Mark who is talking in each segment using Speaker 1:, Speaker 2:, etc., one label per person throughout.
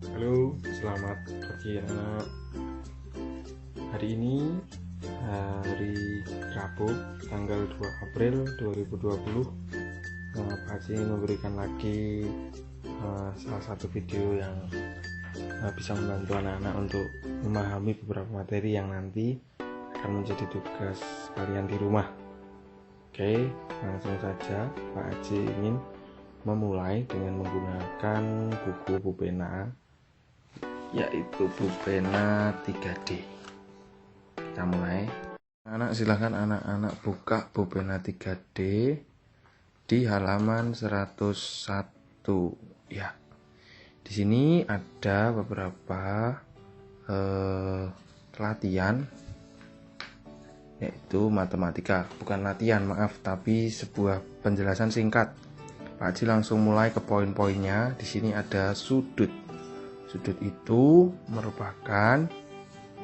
Speaker 1: Halo, selamat pagi anak. Hari ini hari Rabu tanggal 2 April 2020. Pak Haji memberikan lagi salah satu video yang bisa membantu anak-anak untuk memahami beberapa materi yang nanti akan menjadi tugas kalian di rumah. Oke, langsung saja Pak Haji ingin memulai dengan menggunakan buku pulpena, yaitu pulpena 3D. Kita mulai. Anak silahkan anak-anak buka pulpena 3D di halaman 101 ya. Di sini ada beberapa latihan, yaitu matematika. Bukan latihan, maaf, tapi sebuah penjelasan singkat. Pak Haji langsung mulai ke poin-poinnya. Di sini ada sudut. Sudut itu merupakan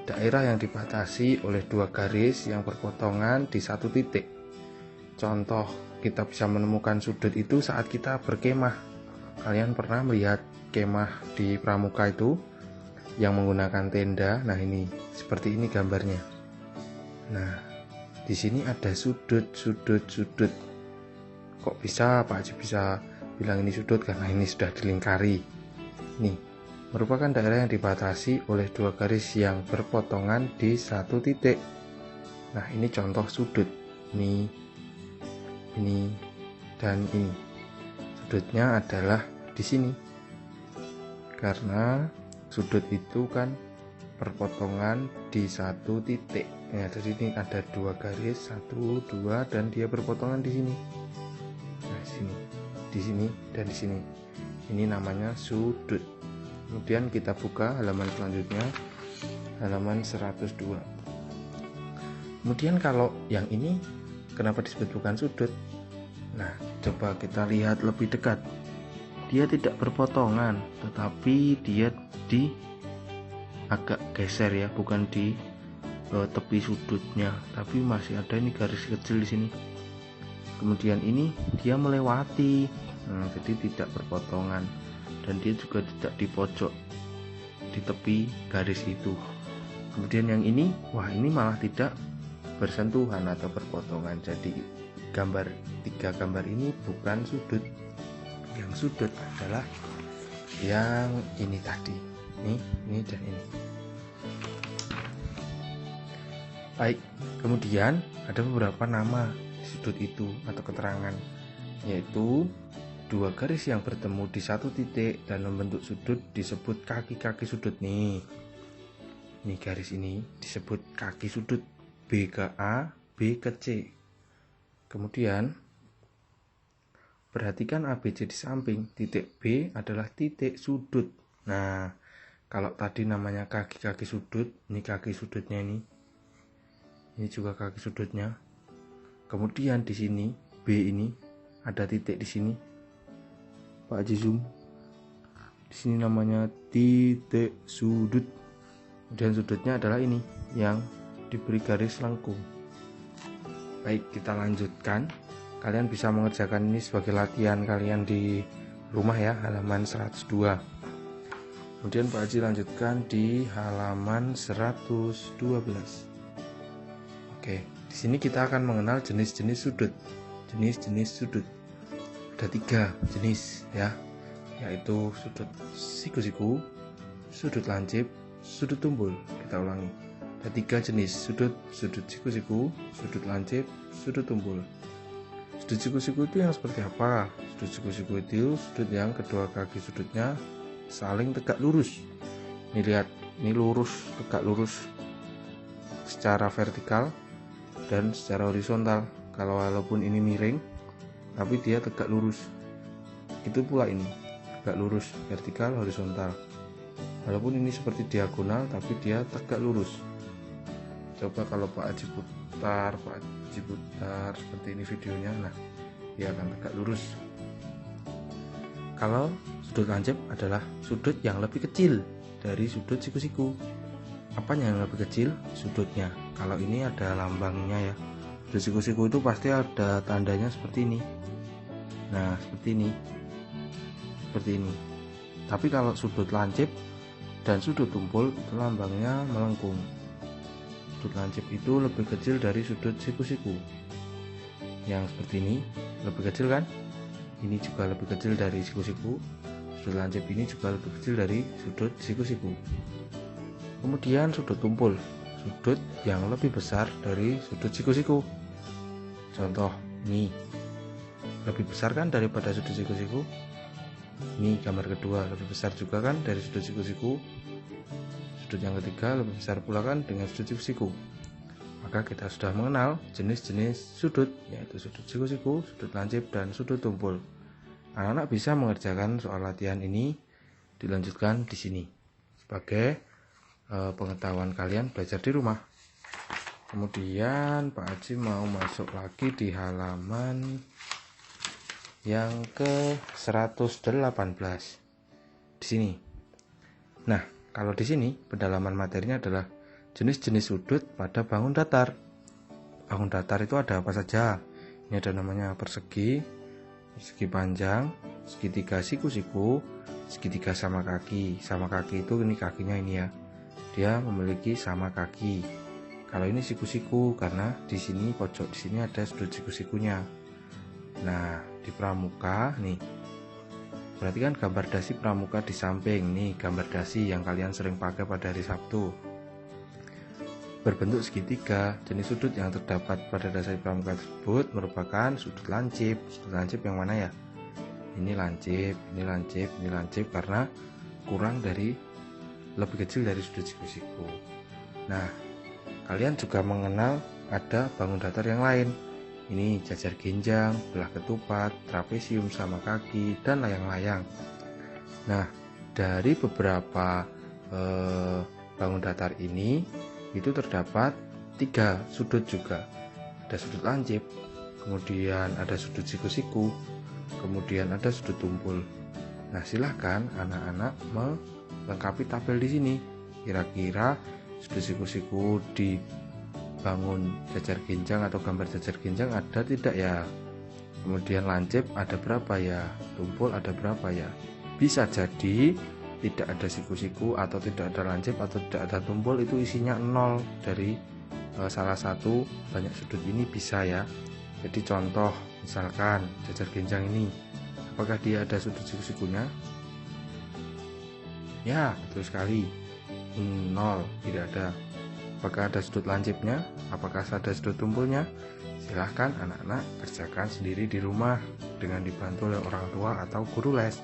Speaker 1: daerah yang dibatasi oleh dua garis yang berpotongan di satu titik. Contoh, kita bisa menemukan sudut itu saat kita berkemah. Kalian pernah melihat kemah di pramuka itu yang menggunakan tenda? Nah, ini seperti ini gambarnya. Nah, di sini ada sudut. Kok bisa Pak Haji bisa bilang ini sudut? Karena ini sudah dilingkari. Nih, merupakan daerah yang dibatasi oleh dua garis yang berpotongan di satu titik. Nah, ini contoh sudut. Ini, dan ini. Sudutnya adalah di sini. Karena sudut itu kan berpotongan di satu titik. Ya, jadi ini ada dua garis, 1, 2, dan dia berpotongan di sini. Nah, di sini, dan di sini. Ini namanya sudut. Kemudian kita buka halaman selanjutnya, halaman 102. Kemudian kalau yang ini kenapa disebut bukan sudut? Nah, coba kita lihat lebih dekat. Dia tidak berpotongan, tetapi dia di agak geser ya, bukan di tepi sudutnya, tapi masih ada ini garis kecil di sini. Kemudian ini dia melewati, jadi tidak berpotongan, dan dia juga tidak di pojok di tepi garis itu. Kemudian yang ini, wah, ini malah tidak bersentuhan atau berpotongan. Jadi tiga gambar ini bukan sudut. Yang sudut adalah yang ini tadi, ini dan ini. Baik, kemudian ada beberapa nama sudut itu atau keterangan, yaitu dua garis yang bertemu di satu titik dan membentuk sudut disebut kaki-kaki sudut. Nih garis ini disebut kaki sudut, B ke A, B ke C. Kemudian perhatikan ABC di samping, titik B adalah titik sudut. Nah, kalau tadi namanya kaki-kaki sudut, ini kaki sudutnya ini juga kaki sudutnya. Kemudian di sini B ini ada titik di sini. Pak Haji zoom. Di sini namanya titik sudut. Dan sudutnya adalah ini yang diberi garis lengkung. Baik, kita lanjutkan. Kalian bisa mengerjakan ini sebagai latihan kalian di rumah ya, halaman 102. Kemudian Pak Haji lanjutkan di halaman 112. Oke, di sini kita akan mengenal jenis-jenis sudut. Jenis-jenis sudut. Ada 3 jenis ya, yaitu sudut siku-siku, sudut lancip, sudut tumpul. Kita ulangi. Ada 3 jenis sudut siku-siku, sudut lancip, sudut tumpul. Sudut siku-siku itu yang seperti apa? Sudut siku-siku itu sudut yang kedua kaki sudutnya saling tegak lurus. Ini lihat, ini lurus, tegak lurus secara vertikal dan secara horizontal. Kalau walaupun ini miring, tapi dia tegak lurus. Itu pula ini, tegak lurus, vertikal, horizontal. Walaupun ini seperti diagonal, tapi dia tegak lurus. Coba kalau Pak Haji putar seperti ini videonya, nah dia akan tegak lurus. Kalau sudut lancip adalah sudut yang lebih kecil dari sudut siku-siku. Apanya yang lebih kecil? Sudutnya. Kalau ini ada lambangnya ya. Sudut siku-siku itu pasti ada tandanya seperti ini. Nah, seperti ini. Tapi kalau sudut lancip dan sudut tumpul itu lambangnya melengkung. Sudut lancip itu lebih kecil dari sudut siku-siku. Yang seperti ini lebih kecil kan? Ini juga lebih kecil dari siku-siku. Sudut lancip ini juga lebih kecil dari sudut siku-siku. Kemudian sudut tumpul, sudut yang lebih besar dari sudut siku-siku. Contoh, ini lebih besar kan daripada sudut siku-siku. Ini gambar kedua, lebih besar juga kan dari sudut siku-siku. Sudut yang ketiga lebih besar pula kan dengan sudut siku-siku. Maka kita sudah mengenal jenis-jenis sudut, yaitu sudut siku-siku, sudut lancip, dan sudut tumpul. Anak-anak bisa mengerjakan soal latihan ini dilanjutkan di sini sebagai pengetahuan kalian belajar di rumah. Kemudian Pak Haji mau masuk lagi di halaman yang ke 118 di sini. Nah, kalau di sini pendalaman materinya adalah jenis-jenis sudut pada bangun datar. Bangun datar itu ada apa saja? Ini ada namanya persegi, persegi panjang, segitiga siku-siku, segitiga sama kaki. Sama kaki itu ini kakinya ini ya. Dia memiliki sama kaki. Kalau ini siku-siku karena di sini pojok di sini ada sudut siku-sikunya. Nah, di pramuka nih. Berarti kan gambar dasi pramuka di samping nih, gambar dasi yang kalian sering pakai pada hari Sabtu. Berbentuk segitiga, jenis sudut yang terdapat pada dasar pramuka tersebut merupakan sudut lancip. Sudut lancip yang mana ya? Ini lancip, ini lancip, ini lancip karena kurang dari lebih kecil dari sudut siku-siku. Nah, kalian juga mengenal ada bangun datar yang lain. Ini jajar genjang, belah ketupat, trapesium sama kaki, dan layang-layang. Nah, dari beberapa bangun datar ini itu terdapat 3 sudut juga. Ada sudut lancip, kemudian ada sudut siku-siku, kemudian ada sudut tumpul. Nah, silahkan anak-anak melengkapi tabel di sini. Kira-kira sudut siku-siku di bangun jajar genjang atau gambar jajar genjang ada tidak ya? Kemudian lancip ada berapa ya? Tumpul ada berapa ya? Bisa jadi tidak ada siku-siku atau tidak ada lancip atau tidak ada tumpul, itu isinya 0 dari salah satu banyak sudut ini bisa ya. Jadi contoh misalkan jajar genjang ini, apakah dia ada sudut siku-sikunya? Ya, betul sekali, 0, tidak ada. Apakah ada sudut lancipnya? Apakah ada sudut tumpulnya? Silahkan anak-anak kerjakan sendiri di rumah dengan dibantu oleh orang tua atau guru les.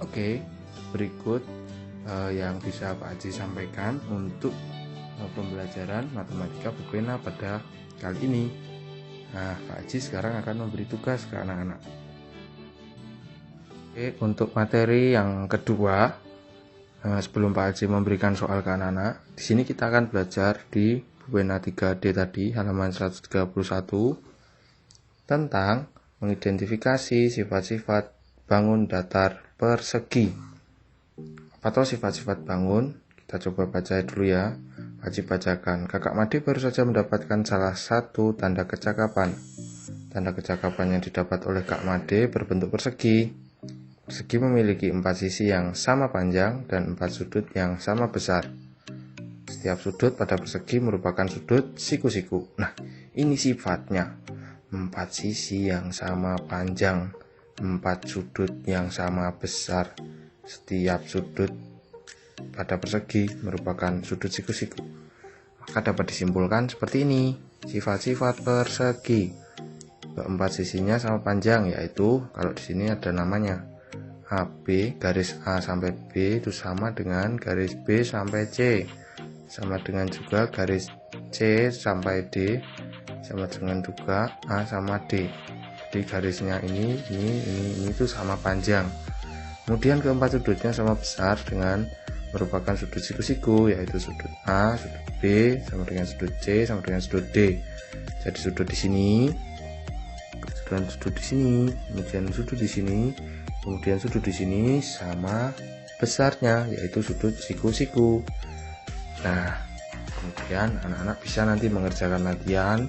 Speaker 1: Oke, berikut yang bisa Pak Haji sampaikan untuk pembelajaran matematika Bukena pada kali ini. Nah, Pak Haji sekarang akan memberi tugas ke anak-anak. Oke, untuk materi yang kedua, sebelum Pak Haji memberikan soal ke anak-anak, di sini kita akan belajar di Bukena 3D tadi, halaman 131, tentang mengidentifikasi sifat-sifat bangun datar persegi. Apa tahu sifat-sifat bangun? Kita coba baca dulu ya. Pak Haji bacakan. Kakak Made baru saja mendapatkan salah satu tanda kecakapan. Tanda kecakapan yang didapat oleh Kak Made berbentuk persegi. Persegi memiliki 4 sisi yang sama panjang dan 4 sudut yang sama besar. Setiap sudut pada persegi merupakan sudut siku-siku. Nah, ini sifatnya. 4 sisi yang sama panjang, 4 sudut yang sama besar. Setiap sudut pada persegi merupakan sudut siku-siku. Maka dapat disimpulkan seperti ini. Sifat-sifat persegi. 4 sisinya sama panjang, yaitu kalau di sini ada namanya AB, garis A sampai B itu sama dengan garis B sampai C, sama dengan juga garis C sampai D, sama dengan juga A sama D. Jadi garisnya ini itu sama panjang. Kemudian keempat sudutnya sama besar dengan merupakan sudut siku-siku, yaitu sudut A, sudut B sama dengan sudut C sama dengan sudut D. Jadi sudut di sini, dan sudut di sini, kemudian sudut di sini, kemudian sudut di sini sama besarnya, yaitu sudut siku-siku. Nah, kemudian anak-anak bisa nanti mengerjakan latihan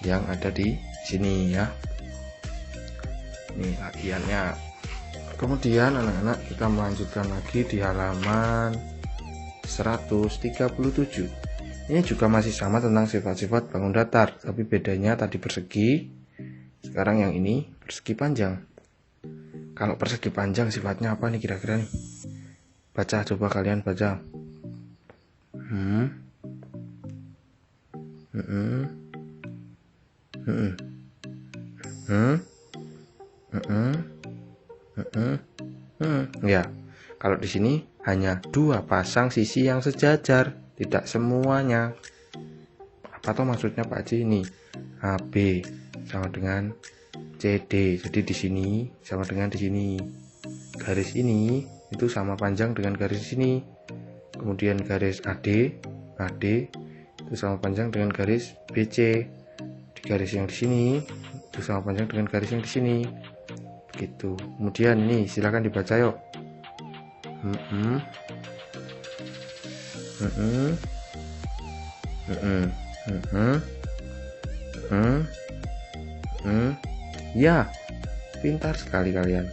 Speaker 1: yang ada di sini ya. Ini latihannya. Kemudian anak-anak kita melanjutkan lagi di halaman 137. Ini juga masih sama tentang sifat-sifat bangun datar, tapi bedanya tadi persegi, sekarang yang ini persegi panjang. Kalau persegi panjang sifatnya apa nih kira-kira nih? Baca, coba kalian baca. Ya, kalau di sini hanya 2 pasang sisi yang sejajar, tidak semuanya. Apa tuh maksudnya Pak Haji ini? AB sama dengan CD. Jadi di sini sama dengan di sini. Garis ini itu sama panjang dengan garis sini. Kemudian garis AD itu sama panjang dengan garis BC. Di garis yang di sini itu sama panjang dengan garis yang di sini. Begitu. Kemudian ini silakan dibaca yuk. Ya, pintar sekali kalian.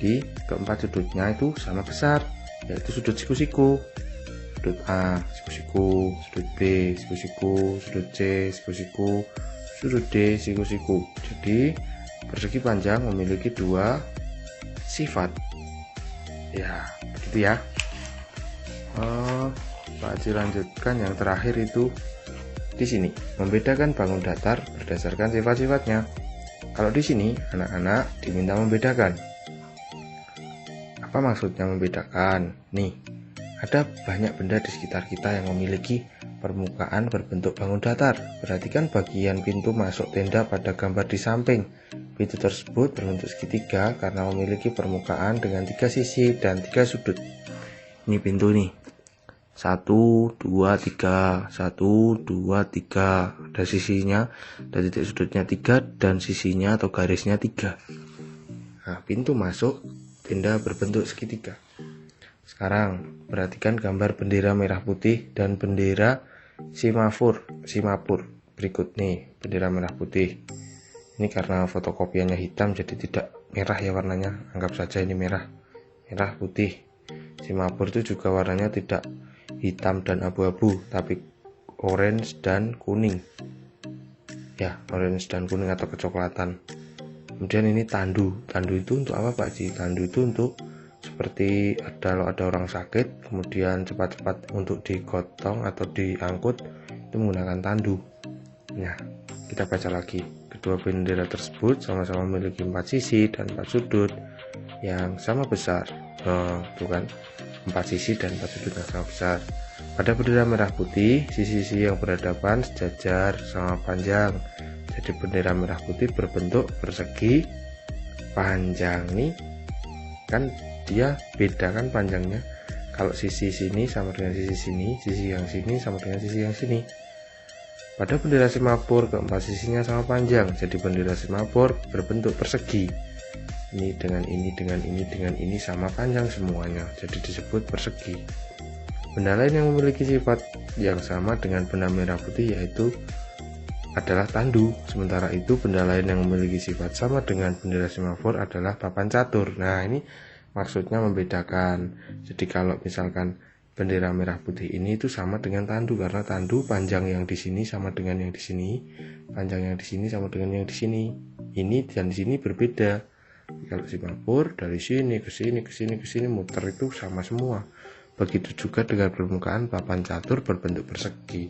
Speaker 1: Di keempat sudutnya itu sama besar, yaitu sudut siku-siku. Sudut A, siku-siku, sudut B, siku-siku, sudut C, siku-siku, sudut D, siku-siku. Jadi persegi panjang memiliki 2 sifat. Ya, begitu ya. Pak Haji lanjutkan yang terakhir itu di sini, membedakan bangun datar berdasarkan sifat-sifatnya. Kalau di sini anak-anak diminta membedakan. Apa maksudnya membedakan? Nih, ada banyak benda di sekitar kita yang memiliki permukaan berbentuk bangun datar. Perhatikan bagian pintu masuk tenda pada gambar di samping. Pintu tersebut berbentuk segitiga karena memiliki permukaan dengan 3 sisi dan 3 sudut. Ini pintu nih. 1, 2, 3, 1, 2, 3. Ada sisinya, ada titik sudutnya 3 dan sisinya atau garisnya 3. Nah, pintu masuk tenda berbentuk segitiga. Sekarang perhatikan gambar bendera merah putih dan bendera Simapur. Berikut nih bendera merah putih. Ini karena fotokopiannya hitam jadi tidak merah ya warnanya. Anggap saja ini merah putih. Simapur itu juga warnanya tidak hitam dan abu-abu, tapi orange dan kuning. Ya, orange dan kuning atau kecoklatan. Kemudian ini tandu. Tandu itu untuk apa Pak Ji? Tandu itu untuk seperti kalau ada orang sakit, kemudian cepat-cepat untuk digotong atau diangkut, itu menggunakan tandu. Nah, kita baca lagi. Kedua bendera tersebut sama-sama memiliki 4 sisi dan 4 sudut yang sama besar. Itu kan 4 sisi dan 4 sudut yang sama besar. Pada bendera merah putih, sisi-sisi yang berhadapan sejajar sama panjang. Jadi bendera merah putih berbentuk persegi panjang. Nih kan dia beda kan panjangnya. Kalau sisi sini sama dengan sisi sini, sisi yang sini sama dengan sisi yang sini. Pada bendera Simapur, keempat sisinya sama panjang. Jadi bendera Simapur berbentuk persegi. Ini dengan ini, dengan ini, dengan ini sama panjang semuanya. Jadi disebut persegi. Benda lain yang memiliki sifat yang sama dengan benda merah putih yaitu adalah tandu. Sementara itu benda lain yang memiliki sifat sama dengan bendera Simapur adalah papan catur. Nah, ini maksudnya membedakan. Jadi kalau misalkan bendera merah putih ini itu sama dengan tandu, karena tandu panjang yang di sini sama dengan yang di sini, panjang yang di sini sama dengan yang di sini. Ini dan di sini berbeda. Kalau Simapur dari sini ke sini ke sini ke sini muter itu sama semua. Begitu juga dengan permukaan papan catur berbentuk persegi.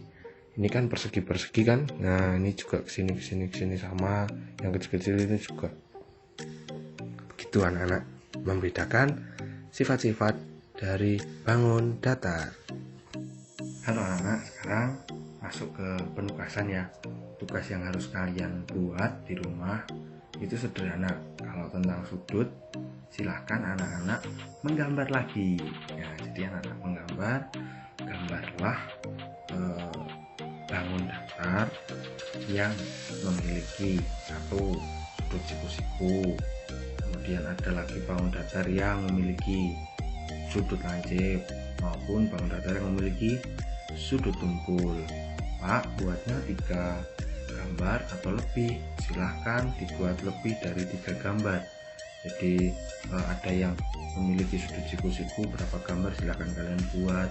Speaker 1: Ini kan persegi-persegi kan. Nah, ini juga ke sini ke sini ke sini sama. Yang kecil-kecil ini juga. Begitu anak-anak, membedakan sifat-sifat dari bangun datar. Halo anak-anak, sekarang masuk ke penugasan ya. Tugas yang harus kalian buat di rumah itu sederhana. Kalau tentang sudut, silahkan anak-anak menggambar lagi. Ya, jadi anak-anak gambarlah bangun datar yang memiliki 1 sudut siku-siku. Kemudian ada lagi bangun datar yang memiliki sudut lancip maupun bangun datar yang memiliki sudut tumpul. Pak, buatnya 3 gambar atau lebih. Silahkan dibuat lebih dari 3 gambar. Jadi ada yang memiliki sudut siku-siku berapa gambar silahkan kalian buat.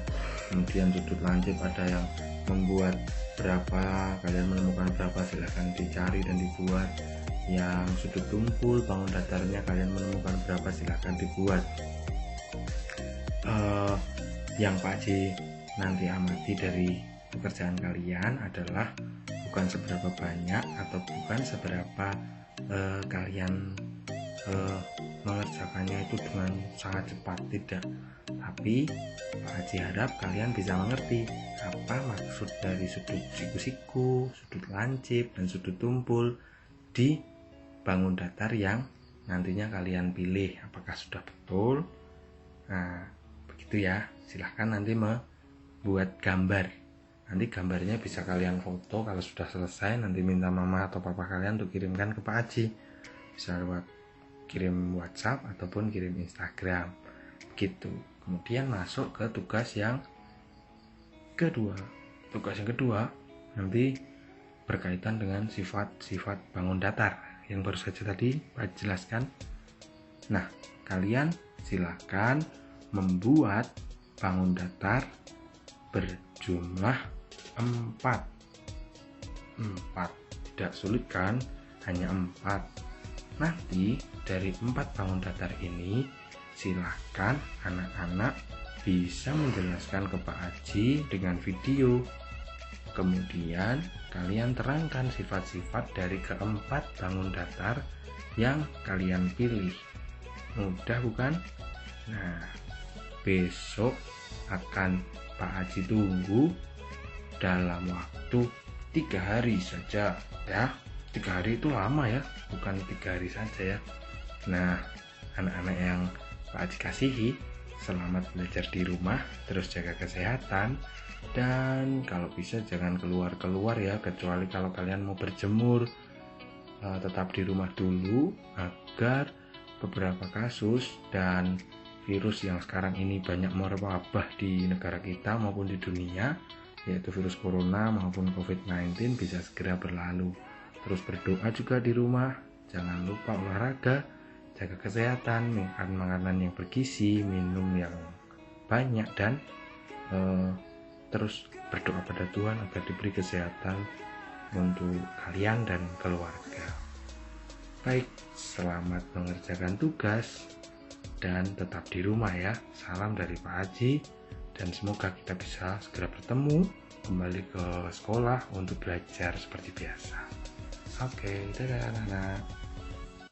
Speaker 1: Kemudian sudut lancip ada yang membuat berapa, kalian menemukan berapa silahkan dicari dan dibuat. Yang sudut tumpul bangun datarnya kalian menemukan berapa silahkan dibuat. Yang Pak Haji nanti amati dari pekerjaan kalian adalah bukan seberapa banyak atau bukan seberapa kalian mengerjakannya itu dengan sangat cepat, tidak, tapi Pak Haji harap kalian bisa mengerti apa maksud dari sudut siku-siku, sudut lancip, dan sudut tumpul di bangun datar yang nantinya kalian pilih apakah sudah betul. Nah begitu ya, silahkan nanti membuat gambar. Nanti gambarnya bisa kalian foto kalau sudah selesai, nanti minta mama atau papa kalian untuk kirimkan ke Pak Haji, bisa lewat kirim WhatsApp ataupun kirim Instagram gitu. Kemudian masuk ke tugas yang kedua. Tugas yang kedua nanti berkaitan dengan sifat-sifat bangun datar yang baru saja tadi Pak jelaskan. Nah, kalian silahkan membuat bangun datar berjumlah 4. Tidak sulit kan? Hanya 4. Nanti dari 4 bangun datar ini silahkan anak-anak bisa menjelaskan ke Pak Haji dengan video. Kemudian kalian terangkan sifat-sifat dari keempat bangun datar yang kalian pilih. Mudah bukan? Nah, besok akan Pak Haji tunggu dalam waktu 3 hari saja ya. 3 hari itu lama ya, bukan 3 hari saja ya. Nah, anak-anak yang Pak Haji kasihi, selamat belajar di rumah, terus jaga kesehatan, dan kalau bisa jangan keluar-keluar ya, kecuali kalau kalian mau berjemur. Tetap di rumah dulu agar beberapa kasus dan virus yang sekarang ini banyak merebak di negara kita maupun di dunia, yaitu virus corona maupun COVID-19 bisa segera berlalu. Terus berdoa juga di rumah, jangan lupa olahraga, jaga kesehatan, makan makanan yang bergizi, minum yang banyak, dan terus berdoa pada Tuhan agar diberi kesehatan untuk kalian dan keluarga. Baik, selamat mengerjakan tugas dan tetap di rumah ya. Salam dari Pak Haji, dan semoga kita bisa segera bertemu kembali ke sekolah untuk belajar seperti biasa. Oke, dadah anak-anak.